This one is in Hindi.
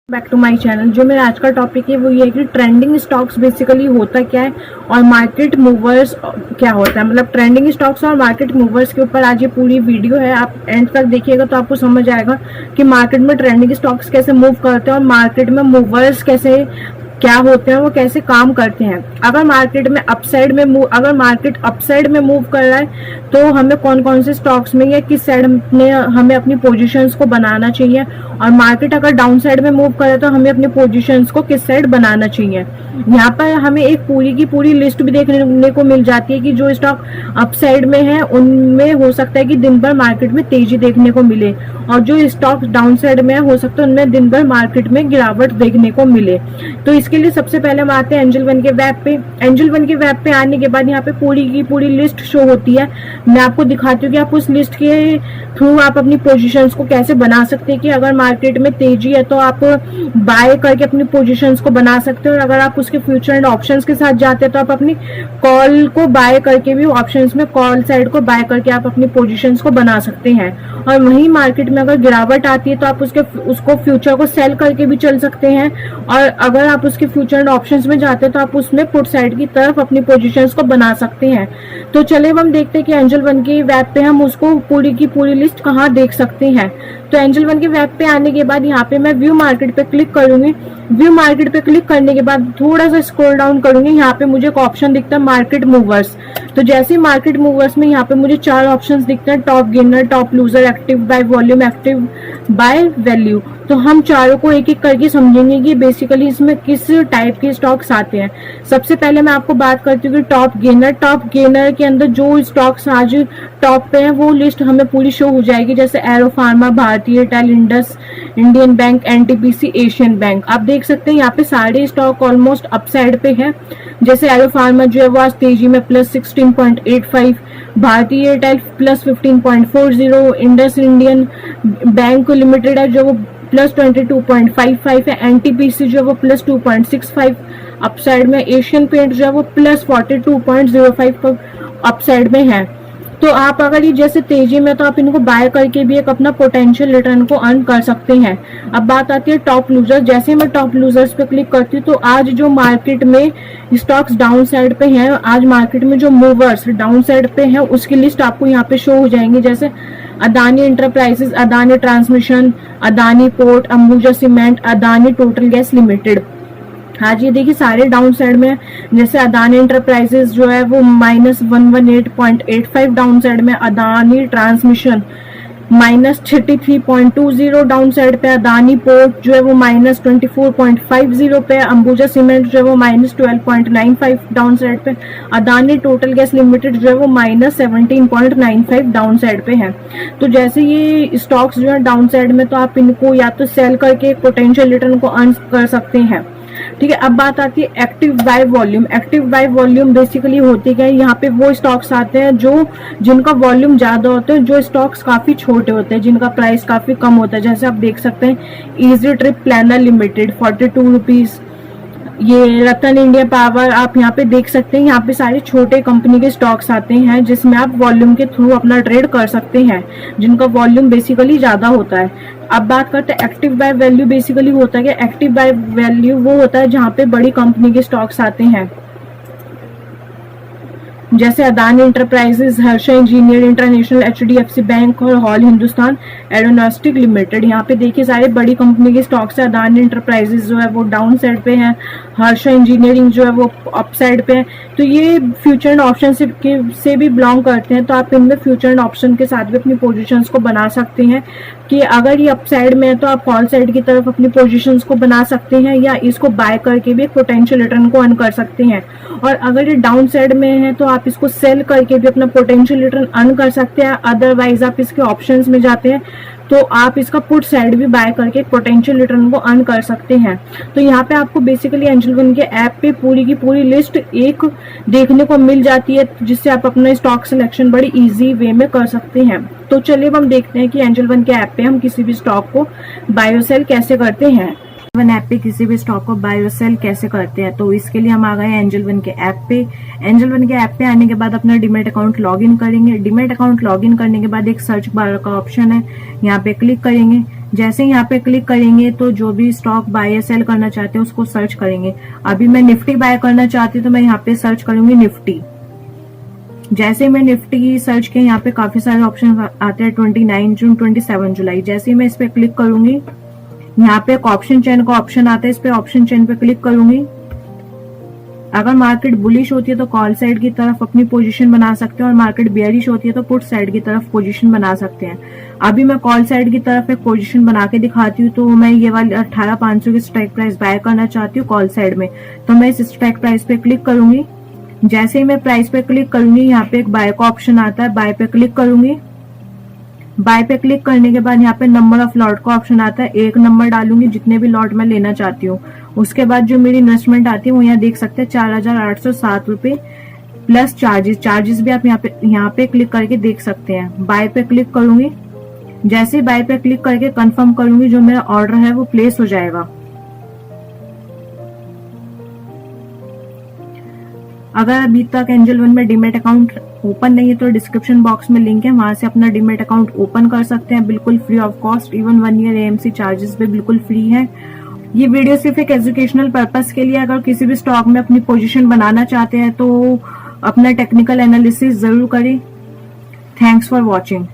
Back to my channel. जो मेरा आज का टॉपिक है वो ये है कि ट्रेंडिंग स्टॉक्स बेसिकली होता क्या है और मार्केट मूवर्स क्या होता है। मतलब ट्रेंडिंग स्टॉक्स और मार्केट मूवर्स के ऊपर आज ये पूरी वीडियो है। आप एंड तक देखिएगा तो आपको समझ आएगा कि मार्केट में ट्रेंडिंग स्टॉक्स कैसे मूव करते हैं और मार्केट में मूवर्स कैसे क्या होते हैं, वो कैसे काम करते हैं। अगर मार्केट अपसाइड में मूव कर रहा है तो हमें कौन कौन से स्टॉक्स में या किस साइड में हमें अपनी पोजीशंस को बनाना चाहिए, और मार्केट अगर डाउन साइड में मूव करे तो हमें अपनी पोजीशंस को किस साइड बनाना चाहिए। यहाँ पर हमें एक पूरी की पूरी लिस्ट भी देखने को मिल जाती है कि जो स्टॉक अपसाइड में है उनमें हो सकता है कि दिन भर मार्केट में तेजी देखने को मिले, और जो स्टॉक डाउन साइड में हो सकता है उनमें दिन भर मार्केट में गिरावट देखने को मिले। तो इसके लिए सबसे पहले हम आते हैं एंजल वन के वेब पे। एंजल वन के वेब पे आने के बाद यहाँ पे पूरी की पूरी लिस्ट शो होती है। मैं आपको दिखाती हूँ कि आप उस लिस्ट के थ्रू आप अपनी पोजीशंस को कैसे बना सकते हैं कि अगर मार्केट में तेजी है तो आप बाय करके अपनी पोजीशंस को बना सकते हो, और अगर आप उसके फ्यूचर एंड ऑप्शंस के साथ जाते हैं तो आप अपनी कॉल को बाय करके भी ऑप्शंस में कॉल साइड को बाय करके आप अपनी पोजीशंस को बना सकते हैं। और वहीं मार्केट में अगर गिरावट आती है तो आप उसको फ्यूचर को सेल करके भी चल सकते हैं, और अगर आप उसके फ्यूचर एंड ऑप्शंस में जाते हैं तो आप उसमें पुट साइड की तरफ अपनी पोजीशंस को बना सकते हैं। तो चलिए हम देखते हैं कि एंजल वन के वेब पे हम उसको पूरी की पूरी लिस्ट कहाँ देख सकते हैं। तो एंजल वन के वेब पे आने के बाद यहाँ पे मैं व्यू मार्केट पे क्लिक करूंगी। व्यू मार्केट पे क्लिक करने के बाद थोड़ा सा स्क्रॉल डाउन करूंगी। यहाँ पे मुझे एक ऑप्शन दिखता है मार्केट मूवर्स। तो जैसे ही मार्केट मूवर्स में यहाँ पे मुझे 4 ऑप्शंस दिखते हैं, top gainer, top loser, active by volume, active by value. तो हम चारों को एक एक करके समझेंगे कि बेसिकली इसमें किस टाइप के स्टॉक्स आते हैं। सबसे पहले मैं आपको बात करती हूँ कि टॉप गेनर के अंदर जो स्टॉक्स आज टॉप पे हैं वो लिस्ट हमें पूरी शो हो जाएगी, जैसे एरो फार्मा, भारतीय Airtel, Indus, Indian bank, NTPC, Asian bank. आप देख सकते हैं यहाँ पे सारे स्टॉक ऑलमोस्ट अपसाइड पे है। जैसे एरो फार्मा जो है वो आज तेजी में प्लस 16.85, भारतीय Airtel plus 15.40, Indus Indian bank limited है जो वो प्लस 22.55 है, एनटीपीसी जो है वो प्लस 2.65 अपसाइड में, एशियन पेंट जो है वो प्लस 42.05 अपसाइड में है। तो आप अगर ये जैसे तेजी में तो आप इनको बाय करके भी एक अपना पोटेंशियल रिटर्न को अर्न कर सकते हैं। अब बात आती है टॉप लूजर्स। जैसे मैं टॉप लूजर्स पे क्लिक करती हूँ तो आज जो मार्केट में स्टॉक्स डाउन साइड पे हैं, आज मार्केट में जो मूवर्स डाउन साइड पे हैं उसकी लिस्ट आपको यहाँ पे शो हो जाएंगे। जैसे Adani enterprises, Adani transmission, Adani port, Ambuja cement, Adani total gas limited. आज ये देखिए सारे डाउन साइड में। जैसे अदानी इंटरप्राइजेस जो है वो -118.85 डाउन साइड में, अदानी ट्रांसमिशन -33.20 डाउन साइड पे, अदानी पोर्ट जो है वो -24.50 पे, अंबुजा सीमेंट जो है वो -12.95 डाउन साइड पे, अदानी टोटल गैस लिमिटेड जो है वो -17.95 डाउन साइड पे है। तो जैसे ये स्टॉक्स जो है डाउन साइड में तो आप इनको या तो सेल करके पोटेंशियल रिटर्न को अर्न कर सकते हैं। ठीक है, अब बात आती है active by volume. Active by volume basically होती है, यहाँ पे वो स्टॉक्स आते हैं जो जिनका वॉल्यूम ज्यादा होता है, जो स्टॉक्स काफी छोटे होते हैं, जिनका प्राइस काफी कम होता है। जैसे आप देख सकते हैं easy trip planner limited 42 rupees, ये रतन इंडिया पावर आप यहाँ पे देख सकते हैं। यहाँ पे सारे छोटे कंपनी के स्टॉक्स आते हैं जिसमें आप वॉल्यूम के थ्रू अपना ट्रेड कर सकते हैं, जिनका वॉल्यूम बेसिकली ज्यादा होता है। अब बात करते हैं एक्टिव बाय वैल्यू। बेसिकली होता है कि एक्टिव बाय वैल्यू वो होता है जहाँ पे बड़ी कंपनी के स्टॉक्स आते हैं, जैसे Adani enterprises, Harsha engineer international, HDFC bank और हॉल हिंदुस्तान एरोनॉस्टिक लिमिटेड। यहाँ पे देखिए सारे बड़ी कंपनी के स्टॉक्स है। अदानी इंटरप्राइजेस जो है वो डाउन साइड पे है, हर्षा इंजीनियरिंग जो है वो अप साइड पे है। तो ये फ्यूचर एंड ऑप्शन से भी बिलोंग करते हैं, तो आप इनमें फ्यूचर एंड ऑप्शन के साथ भी अपनी पोजीशंस को बना सकते हैं कि अगर ये अप साइड में है तो आप कॉल साइड की तरफ अपनी पोजीशंस को बना सकते हैं, या इसको बाय करके भी पोटेंशियल रिटर्न को अर्न कर सकते हैं। और अगर ये डाउन साइड में है तो आप इसको सेल करके भी अपना पोटेंशियल रिटर्न अर्न कर सकते हैं। अदरवाइज आप इसके ऑप्शंस में जाते हैं तो आप इसका पुट साइड भी बाय करके पोटेंशियल रिटर्न को अर्न कर सकते हैं। तो यहाँ पे आपको बेसिकली एंजल वन के ऐप पे पूरी की पूरी लिस्ट एक देखने को मिल जाती है, जिससे आप अपना स्टॉक सिलेक्शन बड़ी इजी वे में कर सकते हैं। तो चलिए हम देखते हैं कि एंजल वन के ऐप पे हम किसी भी स्टॉक को बाय सेल कैसे करते हैं। वन ऐप पे किसी भी स्टॉक को बाय और सेल कैसे करते हैं। तो इसके लिए हम आ गए एंजल वन के ऐप पे। एंजल वन के ऐप पे आने के बाद अपना डीमैट अकाउंट लॉगिन करेंगे। डीमैट अकाउंट लॉगिन करने के बाद एक सर्च बार का ऑप्शन है, यहाँ पे क्लिक करेंगे। जैसे ही यहाँ पे क्लिक करेंगे तो जो भी स्टॉक बाय या सेल करना चाहते हैं उसको सर्च करेंगे। अभी मैं निफ्टी बाय करना चाहती हूँ तो मैं यहाँ पे सर्च करूंगी निफ्टी। जैसे मैं निफ्टी सर्च किया, यहाँ पे काफी सारे ऑप्शन आते हैं, 29 जून, 27 जुलाई। जैसे ही मैं इस पे क्लिक करूंगी, यहाँ पे एक ऑप्शन चेन का ऑप्शन आता है, इस पे ऑप्शन चेन पे क्लिक करूंगी। अगर मार्केट बुलिश होती है तो कॉल साइड की तरफ अपनी पोजीशन बना सकते हैं और मार्केट बेयरिश होती है तो पुट साइड की तरफ पोजीशन बना सकते हैं। अभी मैं कॉल साइड की तरफ एक पोजीशन बना के दिखाती हूँ। तो मैं ये वाली 18,500 की स्ट्राइक प्राइस बाय करना चाहती हूँ कॉल साइड में, तो मैं इस स्ट्राइक प्राइस पे क्लिक करूंगी। जैसे ही मैं प्राइस पे क्लिक करूंगी, यहाँ पे एक बाय का ऑप्शन आता है, बाय पे क्लिक करूंगी। बाय पे क्लिक करने के बाद यहाँ पे नंबर ऑफ लॉट का ऑप्शन आता है, एक नंबर डालूंगी जितने भी लॉट मैं लेना चाहती हूँ। उसके बाद जो मेरी इन्वेस्टमेंट आती है वो यहाँ देख सकते हैं 4,807 रुपए प्लस चार्जेस भी आप यहाँ पे क्लिक करके देख सकते हैं। बाय पे क्लिक करूंगी। जैसे ही बाय पे क्लिक करके कंफर्म करूंगी, जो मेरा ऑर्डर है वो प्लेस हो जाएगा। अगर अभी तक एंजल वन में डीमेट अकाउंट ओपन नहीं है तो डिस्क्रिप्शन बॉक्स में लिंक है, वहां से अपना डीमेट अकाउंट ओपन कर सकते हैं, बिल्कुल free of cost. Even 1 year AMC charges भी बिल्कुल फ्री है। ये वीडियो सिर्फ एक एजुकेशनल पर्पस के लिए। अगर किसी भी स्टॉक में अपनी पोजीशन बनाना चाहते हैं तो अपना टेक्निकल एनालिसिस जरूर करें। Thanks for watching.